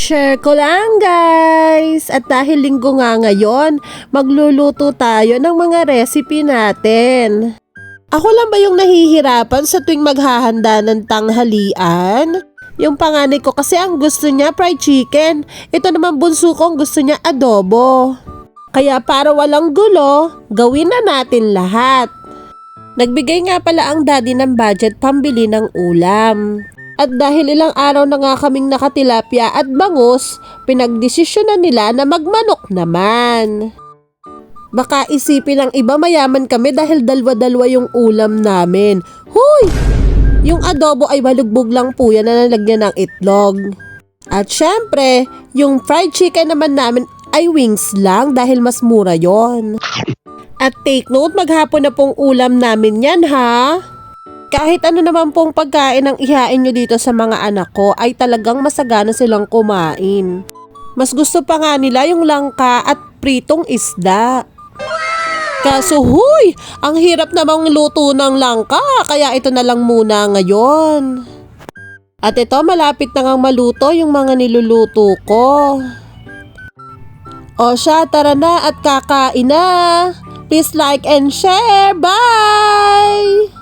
Share ko lang guys! At dahil linggo nga ngayon, magluluto tayo ng mga recipe natin. Ako lang ba yung nahihirapan sa tuwing maghahanda ng tanghalian? Yung panganay ko kasi ang gusto niya fried chicken. Ito naman bunso ko ang gusto niya adobo. Kaya para walang gulo, gawin na natin lahat. Nagbigay nga pala ang daddy ng budget pambili ng ulam. At dahil ilang araw na nga kaming nakatilapia at bangus, pinagdesisyonan nila na magmanok naman. Baka isipin ng iba mayaman kami dahil dalwa-dalwa yung ulam namin. Huy! Yung adobo ay balugbog lang po yan na nalagyan ng itlog. At syempre, yung fried chicken naman namin ay wings lang dahil mas mura yon. At take note, maghapon na pong ulam namin yan ha. Kahit ano naman pong pagkain ang ihain nyo dito sa mga anak ko ay talagang masagana silang kumain. Mas gusto pa nga nila yung langka at pritong isda. Kaso huy, ang hirap namang luto ng langka kaya ito na lang muna ngayon. At ito malapit na ngang maluto yung mga niluluto ko. O siya, tara na at kakain na. Please like and share. Bye!